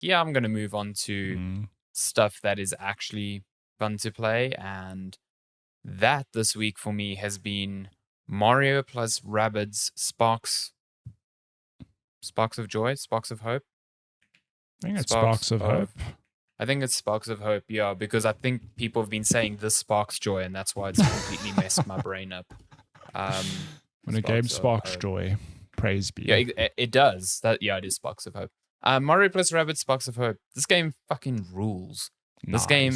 yeah, I'm going to move on to Mm. stuff that is actually fun to play. And that this week for me has been Mario plus Rabbids Sparks of Joy, Sparks of Hope. I think it's Sparks of Hope. I think it's Sparks of Hope, yeah, because I think people have been saying this sparks joy, and that's why it's completely messed my brain up. When a game sparks joy, praise be. Yeah, it does. It is Sparks of Hope. Mario plus Rabbids Sparks of Hope. This game fucking rules. This game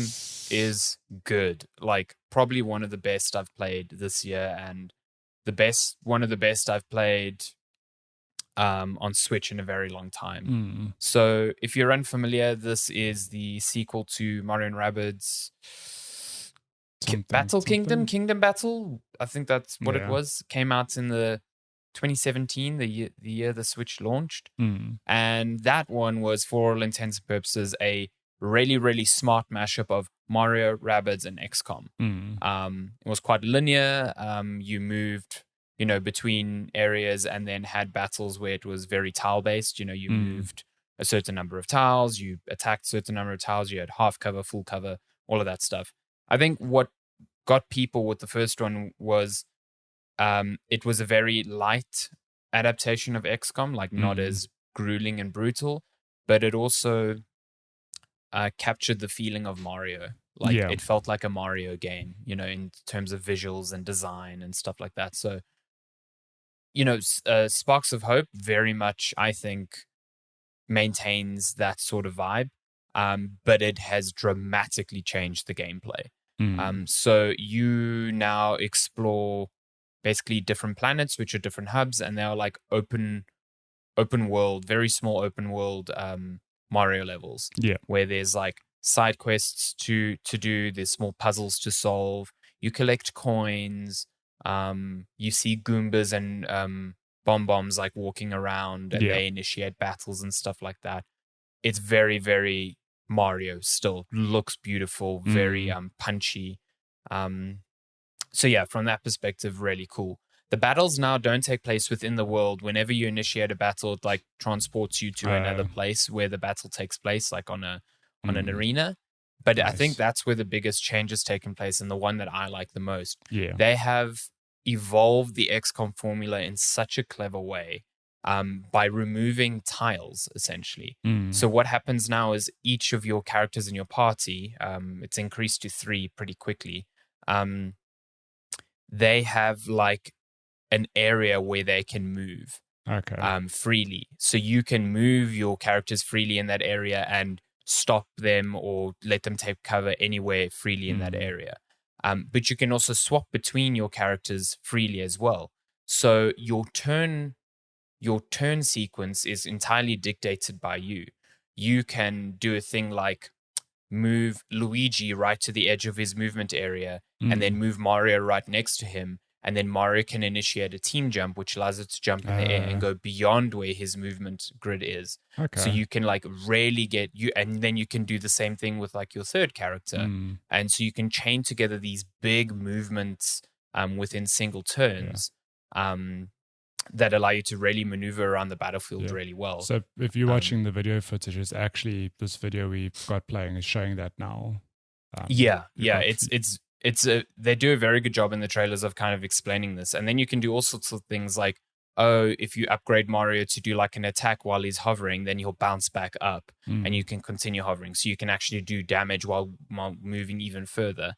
is good. Like, probably one of the best I've played this year, and one of the best I've played on Switch in a very long time. So if you're unfamiliar, this is the sequel to Mario and Rabbids Kingdom Battle. I think that's what it was. Came out in the 2017, the year the Switch launched. And that one was, for all intents and purposes, a really, really smart mashup of Mario, Rabbids, and XCOM. It was quite linear. You moved between areas and then had battles where it was very tile-based. You moved a certain number of tiles, you attacked a certain number of tiles, you had half cover, full cover, all of that stuff. I think what got people with the first one was it was a very light adaptation of XCOM, like not as grueling and brutal, but it also captured the feeling of Mario. Like it felt like a Mario game, in terms of visuals and design and stuff like that. So, Sparks of Hope very much, I think, maintains that sort of vibe, but it has dramatically changed the gameplay. So you now explore basically different planets, which are different hubs, and they are like open world, very small open world Mario levels. Where there's like side quests to do, there's small puzzles to solve. You collect coins. You see Goombas and bombs like walking around, and they initiate battles and stuff like that. It's very, very Mario still. Looks beautiful, very punchy. So yeah, from that perspective, really cool. The battles now don't take place within the world. Whenever you initiate a battle, it like transports you to another place where the battle takes place, like on an arena. But I think that's where the biggest change has taken place, and the one that I like the most. They have evolved the XCOM formula in such a clever way by removing tiles, essentially. So what happens now is each of your characters in your party, it's increased to 3 pretty quickly, they have like an area where they can move freely. So you can move your characters freely in that area and stop them or let them take cover anywhere freely in that area. But you can also swap between your characters freely as well. So your turn sequence is entirely dictated by you. You can do a thing like move Luigi right to the edge of his movement area and then move Mario right next to him. And then Mario can initiate a team jump, which allows it to jump in the air and go beyond where his movement grid is. So you can like really get you, and then you can do the same thing with like your third character. And so you can chain together these big movements within single turns that allow you to really maneuver around the battlefield really well. So if you're watching the video footage, it's actually this video we've got playing is showing that now. They do a very good job in the trailers of kind of explaining this. And then you can do all sorts of things like, if you upgrade Mario to do like an attack while he's hovering, then he'll bounce back up and you can continue hovering. So you can actually do damage while moving even further.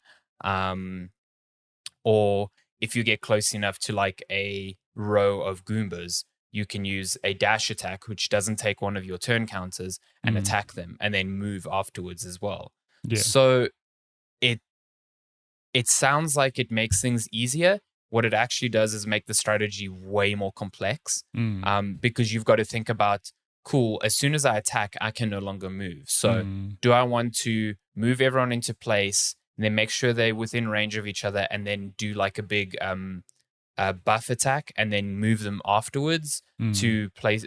Or if you get close enough to like a row of Goombas, you can use a dash attack, which doesn't take one of your turn counters, and attack them and then move afterwards as well. So it sounds like it makes things easier. What it actually does is make the strategy way more complex, because you've got to think about, cool, as soon as I attack, I can no longer move. So do I want to move everyone into place and then make sure they're within range of each other and then do like a big buff attack and then move them afterwards to place,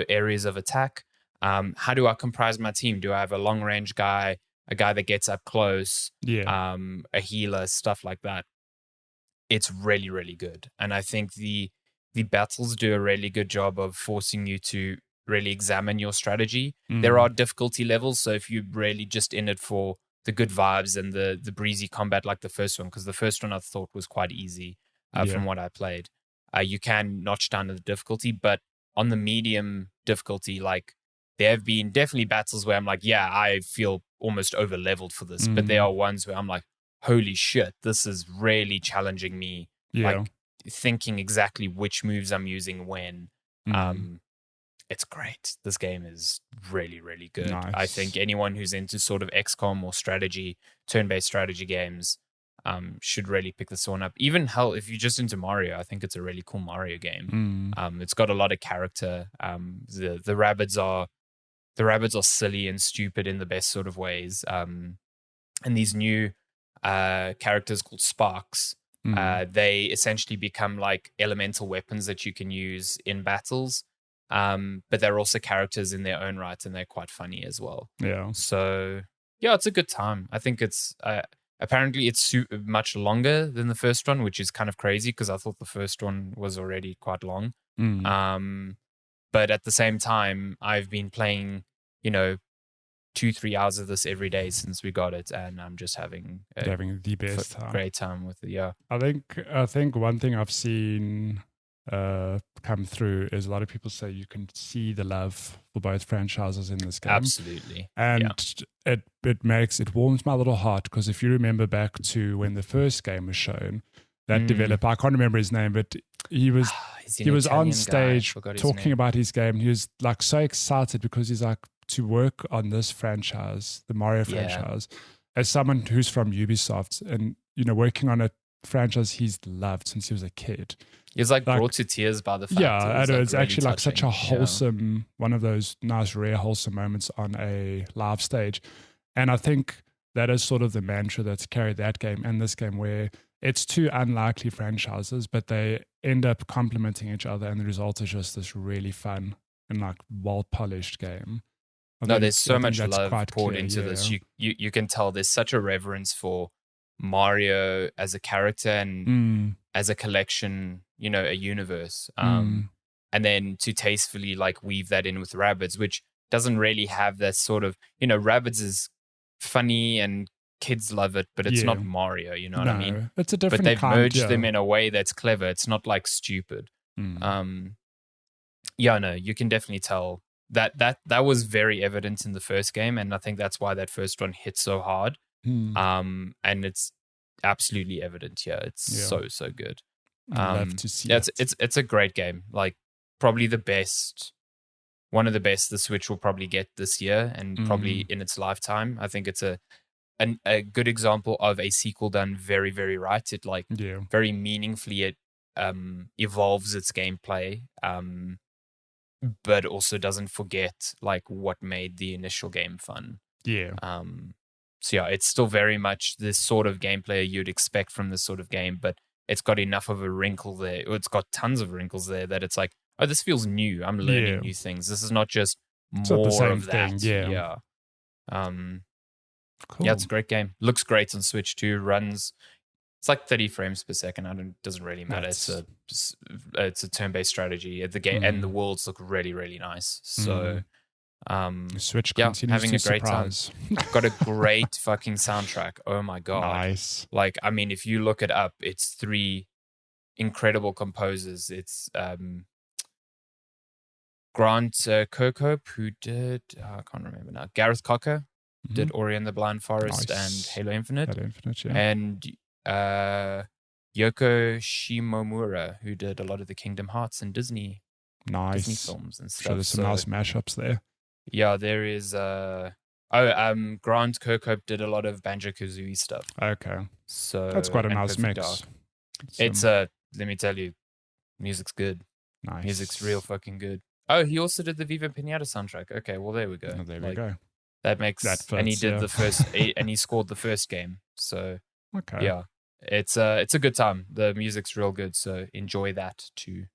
areas of attack? How do I comprise my team? Do I have a long range guy, a guy that gets up close, a healer, stuff like that? It's really, really good. And I think the battles do a really good job of forcing you to really examine your strategy. There are difficulty levels, so if you're really just in it for the good vibes and the breezy combat like the first one, because the first one I thought was quite easy from what I played, you can notch down the difficulty, but on the medium difficulty, like there have been definitely battles where I'm like, yeah, I feel almost over leveled for this, but there are ones where I'm like, holy shit, this is really challenging me, like thinking exactly which moves I'm using when. It's great. This game is really, really good. Nice. I think anyone who's into sort of XCOM or strategy, turn-based strategy games, should really pick this one up. Even hell, if you're just into Mario, I think it's a really cool Mario game. It's got a lot of character. The Rabbids are silly and stupid in the best sort of ways. And these new characters called Sparks, they essentially become like elemental weapons that you can use in battles. But they're also characters in their own right, and they're quite funny as well. Yeah. So yeah, it's a good time. I think it's apparently it's much longer than the first one, which is kind of crazy because I thought the first one was already quite long. But at the same time, I've been playing, 2-3 hours of this every day since we got it, and I'm just having the best time. Great time with it. Yeah, I think one thing I've seen come through is a lot of people say you can see the love for both franchises in this game. Absolutely. And it warms my little heart, because if you remember back to when the first game was shown, that developer, I can't remember his name, but he was on stage talking about his game. He was like so excited because he's like, to work on this franchise, the Mario franchise, as someone who's from Ubisoft and working on a franchise he's loved since he was a kid. He was like brought to tears by the fact. Yeah, it's really actually touching. Like such a wholesome, one of those nice, rare, wholesome moments on a live stage. And I think that is sort of the mantra that's carried that game and this game, where it's two unlikely franchises, but they end up complementing each other, and the result is just this really fun and like well-polished game. There's so much love poured into this. You can tell there's such a reverence for Mario as a character and as a collection, a universe. And then to tastefully like weave that in with Rabbids, which doesn't really have that sort of, Rabbids is funny and kids love it, but it's not Mario, you know what I mean? It's a different But they've kind, merged them in a way that's clever. It's not like stupid. You can definitely tell that was very evident in the first game, and I think that's why that first one hit so hard. And it's absolutely evident here. It's so good. Love to see it's a great game. Like probably one of the best the Switch will probably get this year, and probably in its lifetime. I think it's a good example of a sequel done very, very right. It very meaningfully it evolves its gameplay, but also doesn't forget like what made the initial game fun. So it's still very much this sort of gameplay you'd expect from this sort of game, but it's got enough of a wrinkle there. It's got tons of wrinkles there that it's like, oh, this feels new. I'm learning new things. This is not just more of that. Cool. Yeah, it's a great game. Looks great on Switch too. Runs. It's like 30 frames per second. Doesn't really matter. It's a turn-based strategy. The game and the worlds look really, really nice. So, Switch continues having to a great surprise. time. Got a great fucking soundtrack. Oh my god! Nice. Like, I mean, if you look it up, it's 3 incredible composers. It's Grant Kirkhope, who did I can't remember now. Gareth Cocker did Ori and the Blind Forest and Halo Infinite. And Yoko Shimomura, who did a lot of the Kingdom Hearts and Disney films and stuff. Sure, there's some nice mashups there. Yeah, there is. Grant Kirkhope did a lot of Banjo-Kazooie stuff. Okay, so that's quite a nice mix. It's let me tell you, music's good. Nice, music's real fucking good. Oh, he also did the Viva Pinata soundtrack. Okay, well there we go. Oh, there we go. That makes and he did the first and he scored the first game. So okay, yeah, it's a good time. The music's real good, so enjoy that too.